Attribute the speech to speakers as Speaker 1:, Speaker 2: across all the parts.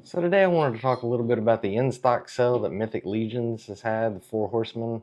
Speaker 1: So today I wanted to talk a little bit about the in-stock sale that Mythic Legions has had, the Four Horsemen.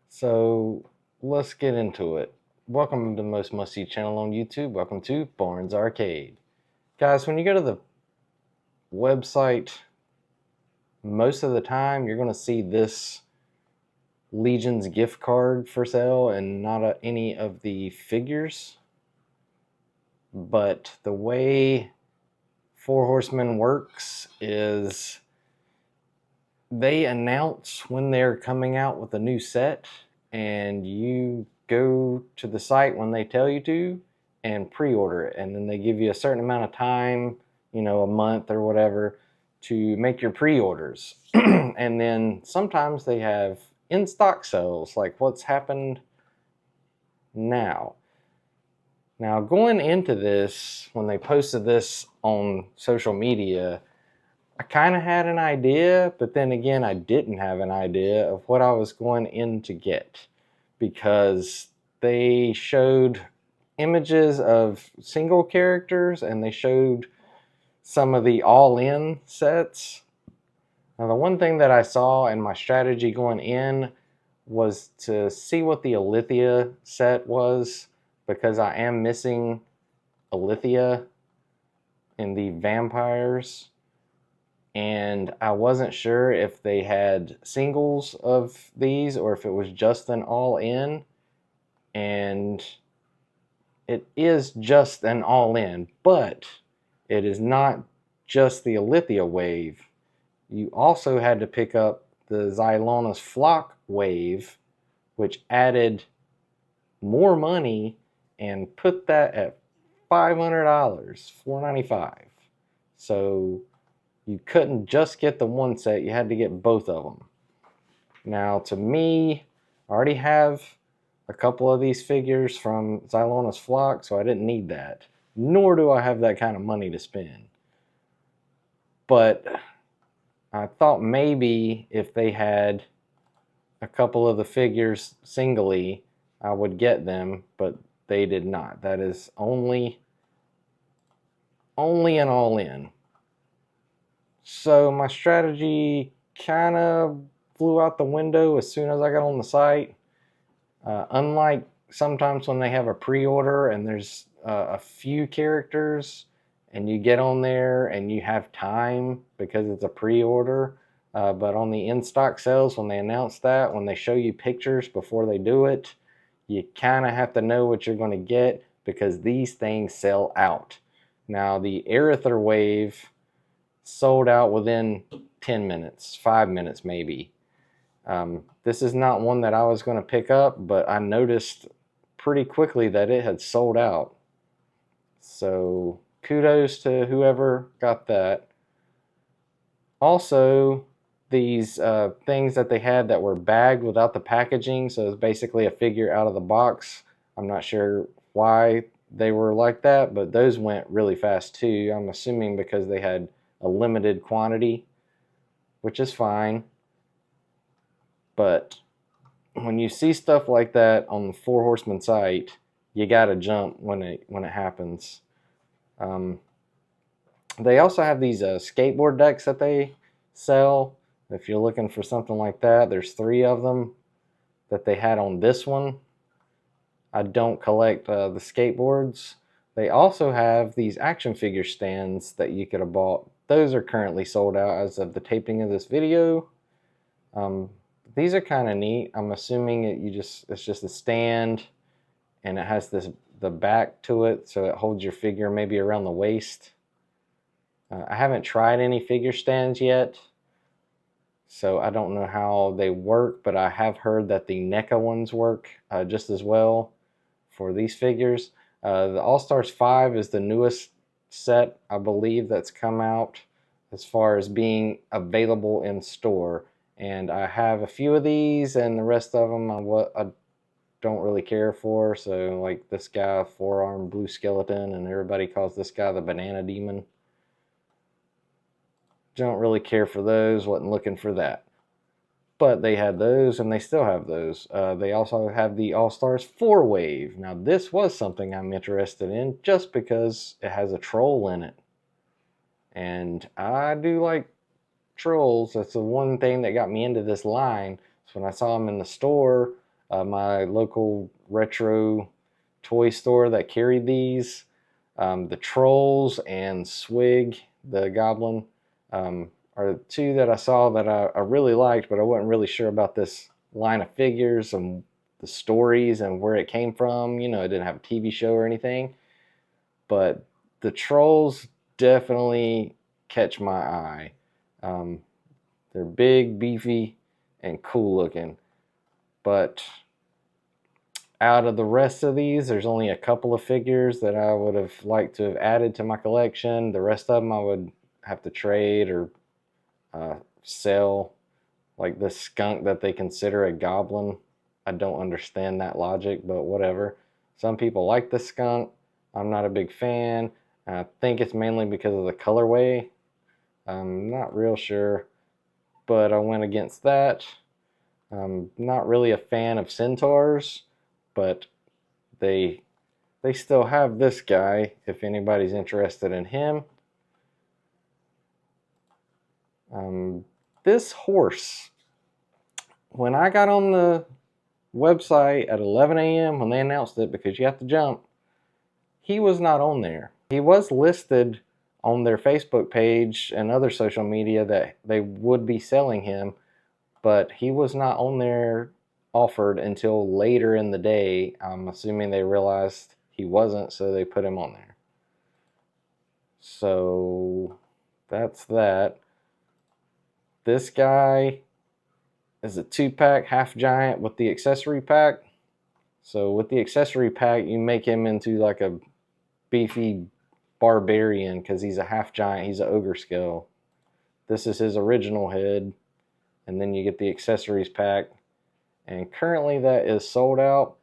Speaker 1: So let's get into it. Welcome to the most must-see channel on YouTube. Welcome to Barnes Arcade. Guys, when you go to the website, most of the time you're going to see this Legions gift card for sale and not any of the figures. But the way Four Horsemen works is they announce when they're coming out with a new set, and you go to the site when they tell you to and pre-order it, and then they give you a certain amount of time, a month or whatever, to make your pre-orders. And then sometimes they have in-stock sales like what's happened now. Now, going into this, when they posted this on social media, I kind of had an idea, but then again, I didn't have an idea of what I was going in to get, because they showed images of single characters and they showed some of the all-in sets. Now, the one thing that I saw in my strategy going in was to see what the Alithia set was, because I am missing Alithia in the vampires. And I wasn't sure if they had singles of these or if it was just an all-in. And it is just an all-in, but it is not just the Alithia wave. You also had to pick up the Xylona's Flock wave, which added more money and put that at $500, $495. So you couldn't just get the one set, you had to get both of them. Now, to me, I already have a couple of these figures from Xylona's Flock, so I didn't need that. Nor do I have that kind of money to spend. But I thought maybe if they had a couple of the figures singly, I would get them, but they did not. That is only an all-in. So my strategy kind of flew out the window as soon as I got on the site. Unlike sometimes when they have a pre-order and there's a few characters and you get on there and you have time because it's a pre-order, but on the in-stock sales, when they announce that, when they show you pictures before they do it, you kind of have to know what you're going to get, because these things sell out. Now, the Aether wave sold out within 10 minutes, 5 minutes maybe. This is not one that I was going to pick up, but I noticed pretty quickly that it had sold out. So kudos to whoever got that. Also, these things that they had that were bagged without the packaging, so it's basically a figure out of the box. I'm not sure why they were like that, but those went really fast too. I'm assuming because they had a limited quantity, which is fine. But when you see stuff like that on the Four Horsemen site, you gotta jump when it happens. They also have these skateboard decks that they sell. If you're looking for something like that, there's 3 of them that they had on this one. I don't collect the skateboards. They also have these action figure stands that you could have bought. Those are currently sold out as of the taping of this video. These are kind of neat. I'm assuming it's just a stand, and it has the back to it, so it holds your figure maybe around the waist. I haven't tried any figure stands yet, so I don't know how they work, but I have heard that the NECA ones work just as well for these figures. The All-Stars 5 is the newest set, I believe, that's come out as far as being available in store. And I have a few of these, and the rest of them I don't really care for. So like this guy, 4-armed blue skeleton, and everybody calls this guy the banana demon. Don't really care for those, wasn't looking for that. But they had those, and they still have those. They also have the All-Stars 4 wave. Now this was something I'm interested in just because it has a troll in it. And I do like trolls. That's the one thing that got me into this line. So when I saw them in the store, my local retro toy store that carried these, the trolls and Swig, the goblin, are the two that I saw that I really liked, but I wasn't really sure about this line of figures and the stories and where it came from. You know, it didn't have a TV show or anything, but the trolls definitely catch my eye. Um, they're big, beefy, and cool looking. But out of the rest of these, there's only a couple of figures that I would have liked to have added to my collection. The rest of them I would have to trade or sell. Like this skunk that they consider a goblin. I don't understand that logic, but whatever. Some people like the skunk. I'm not a big fan. I think it's mainly because of the colorway. I'm not real sure, but I went against that. I'm not really a fan of centaurs, but they still have this guy if anybody's interested in him. This horse, when I got on the website at 11 a.m. when they announced it, because you have to jump, he was not on there. He was listed on their Facebook page and other social media that they would be selling him, but he was not on there offered until later in the day. I'm assuming they realized he wasn't, so they put him on there. So that's that. This guy is a 2-pack half giant with the accessory pack. So with the accessory pack, you make him into like a beefy barbarian because he's a half giant. He's an ogre scale. This is his original head. And then you get the accessories pack. And currently that is sold out,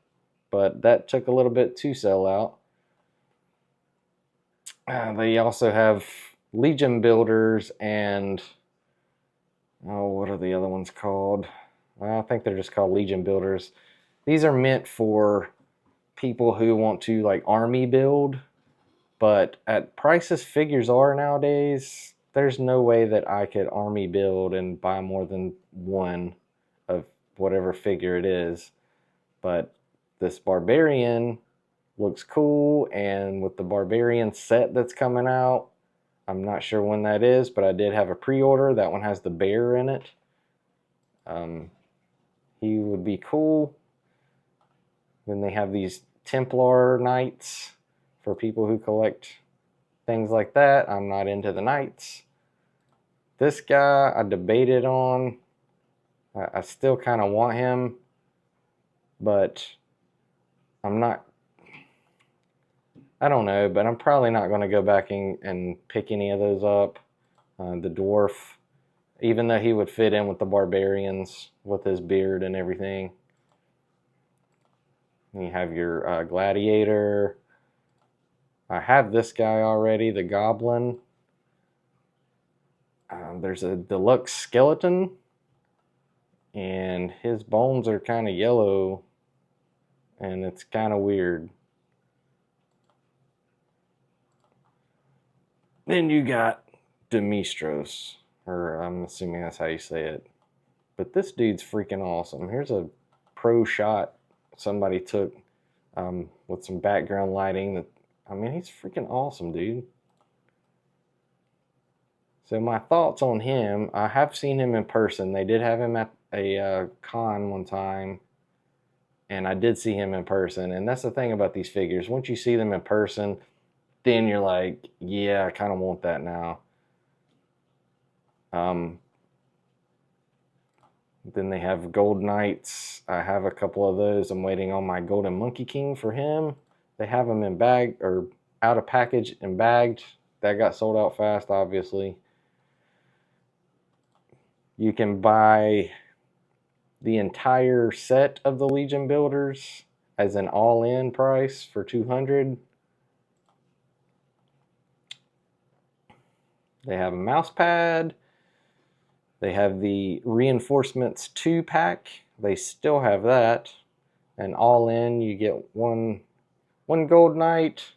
Speaker 1: but that took a little bit to sell out. They also have Legion builders and, oh, what are the other ones called? I think they're just called Legion builders. These are meant for people who want to like army build, but at prices figures are nowadays, there's no way that I could army build and buy more than one of whatever figure it is. But this barbarian looks cool, and with the barbarian set that's coming out, I'm not sure when that is, but I did have a pre-order. That one has the bear in it. He would be cool. Then they have these Templar knights for people who collect things like that. I'm not into the knights. This guy I debated on. I still kind of want him, but I'm not, I don't know, but I'm probably not going to go back and pick any of those up. The dwarf, even though he would fit in with the barbarians with his beard and everything. And you have your gladiator. I have this guy already, the goblin. There's a deluxe skeleton, and his bones are kind of yellow, and it's kind of weird. Then you got Demistros, or I'm assuming that's how you say it. But this dude's freaking awesome. Here's a pro shot somebody took with some background lighting. I mean, he's freaking awesome, dude. So my thoughts on him, I have seen him in person. They did have him at a con one time, and I did see him in person. And that's the thing about these figures. Once you see them in person, then you're like, yeah, I kind of want that now. Then they have Gold Knights. I have a couple of those. I'm waiting on my Golden Monkey King for him. They have them in bag, or out of package and bagged. That got sold out fast, obviously. You can buy the entire set of the Legion builders as an all-in price for $200. They have a mouse pad. They have the Reinforcements 2-pack. They still have that. And all in, you get one Gold Knight,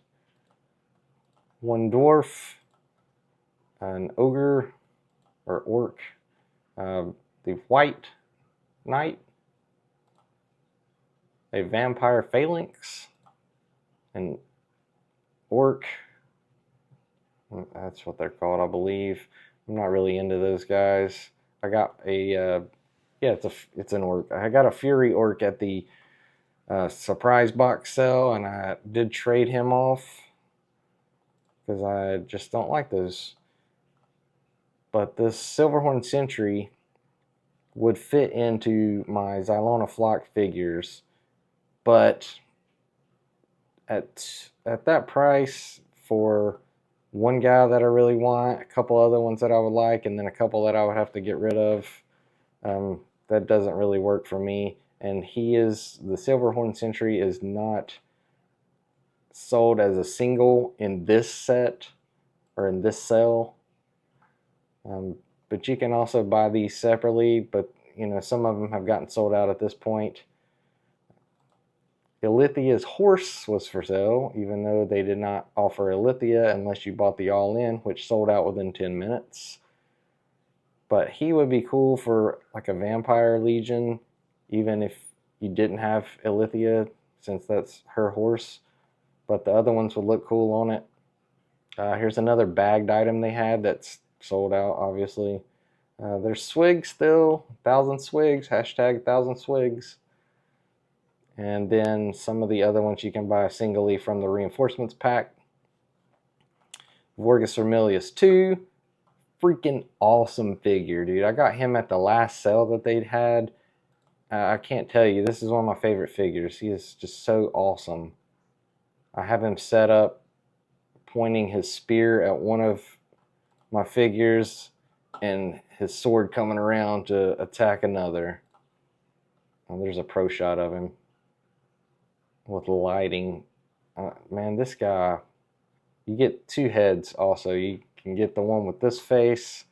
Speaker 1: one Dwarf, an ogre or orc, the white knight, a vampire phalanx, an orc. That's what they're called, I believe. I'm not really into those guys. I got a yeah, it's an orc. I got a fury orc at the surprise box sale, and I did trade him off because I just don't like those. But this Silverhorn Sentry would fit into my Xylona Flock figures, but at that price, for one guy that I really want, a couple other ones that I would like, and then a couple that I would have to get rid of, that doesn't really work for me. And the Silverhorn Sentry is not sold as a single in this set or in this sale. But you can also buy these separately, but you know, some of them have gotten sold out at this point. Ilithia's horse was for sale, even though they did not offer Ilithia unless you bought the all-in, which sold out within 10 minutes. But he would be cool for like a vampire legion, even if you didn't have Ilithia, since that's her horse. But the other ones would look cool on it. Here's another bagged item they had that's sold out, obviously. There's swigs still, 1,000 swigs, hashtag 1,000 swigs. And then some of the other ones you can buy singly from the reinforcements pack. Vorgus Vermilius 2, freaking awesome figure, dude. I got him at the last sale that they'd had. I can't tell you, this is one of my favorite figures. He is just so awesome. I have him set up pointing his spear at one of my figures and his sword coming around to attack another. And there's a pro shot of him with lighting. Man, this guy, you get two heads also. You can get the one with this face.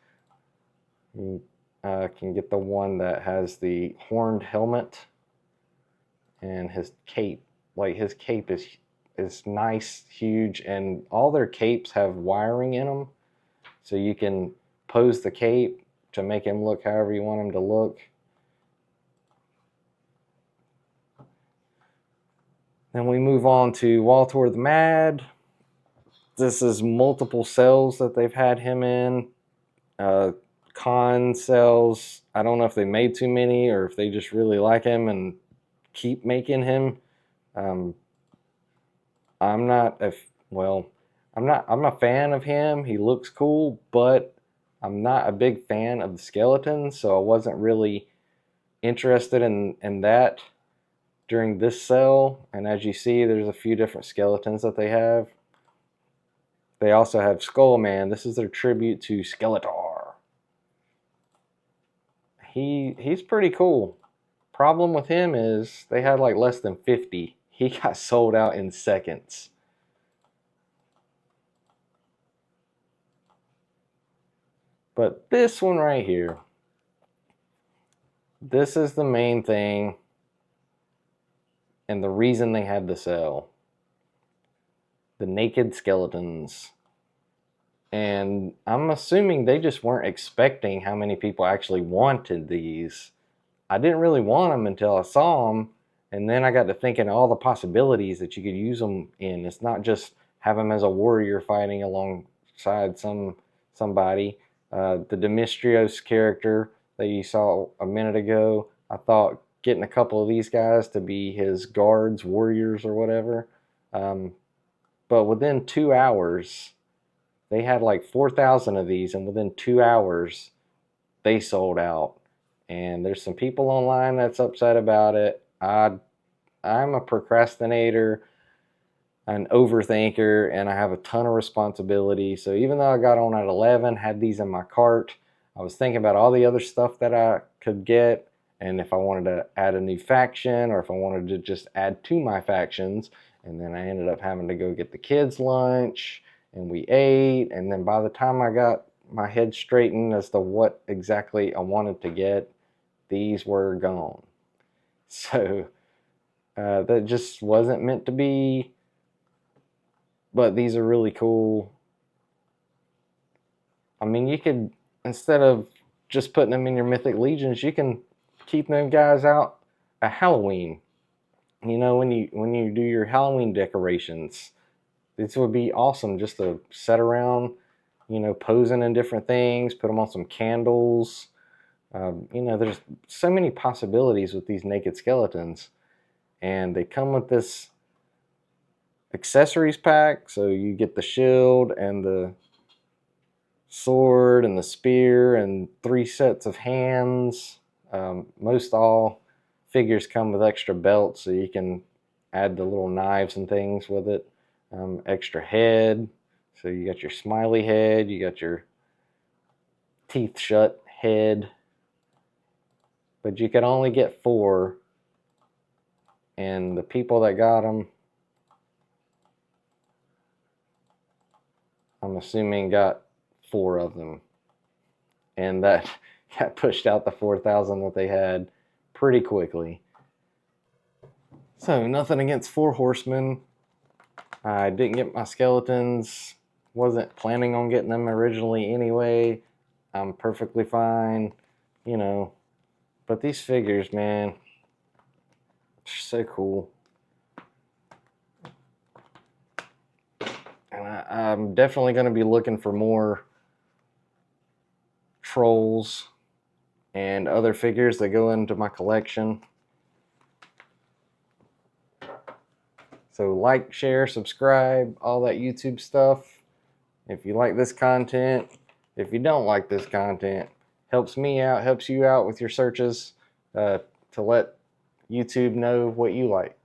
Speaker 1: You can get the one that has the horned helmet and his cape. Like, his cape is nice, huge, and all their capes have wiring in them, so you can pose the cape to make him look however you want him to look. Then we move on to Waltor the Mad. This is multiple cells that they've had him in. Con cells. I don't know if they made too many or if they just really like him and keep making him. I'm a fan of him. He looks cool, but I'm not a big fan of the skeletons, so I wasn't really interested in that during this sale. And as you see, there's a few different skeletons that they have. They also have Skullman. This is their tribute to Skeletor. He's pretty cool. Problem with him is they had like less than 50. He got sold out in seconds. But this one right here, this is the main thing and the reason they had the sale. The naked skeletons. And I'm assuming they just weren't expecting how many people actually wanted these. I didn't really want them until I saw them, and then I got to thinking of all the possibilities that you could use them in. It's not just have them as a warrior fighting alongside somebody. The Demistrios character that you saw a minute ago, I thought getting a couple of these guys to be his guards, warriors, or whatever. But within 2 hours, they had like 4,000 of these, and within 2 hours, they sold out. And there's some people online that's upset about it. I'm a procrastinator, an overthinker, and I have a ton of responsibility. So even though I got on at 11, had these in my cart, I was thinking about all the other stuff that I could get, and if I wanted to add a new faction, or if I wanted to just add to my factions. And then I ended up having to go get the kids lunch, and we ate, and then by the time I got my head straightened as to what exactly I wanted to get, these were gone. So that just wasn't meant to be. But these are really cool. I mean, you could, instead of just putting them in your Mythic Legions, you can keep them guys out at Halloween. You know, when you do your Halloween decorations, this would be awesome just to set around, you know, posing in different things, put them on some candles. You know, there's so many possibilities with these naked skeletons. And they come with this accessories pack, so you get the shield and the sword and the spear and 3 sets of hands. Most all figures come with extra belts, so you can add the little knives and things with it. Extra head, so you got your smiley head, you got your teeth shut head, but you could only get 4, and the people that got them, I'm assuming, got 4 of them, and that got pushed out the 4,000 that they had pretty quickly. So nothing against 4 horsemen. I didn't get my skeletons, wasn't planning on getting them originally anyway. I'm perfectly fine, you know, but these figures, man, they're so cool. And I'm definitely going to be looking for more trolls and other figures that go into my collection. So like, share, subscribe, all that YouTube stuff. If you like this content, if you don't like this content, helps me out, helps you out with your searches, to let YouTube know what you like.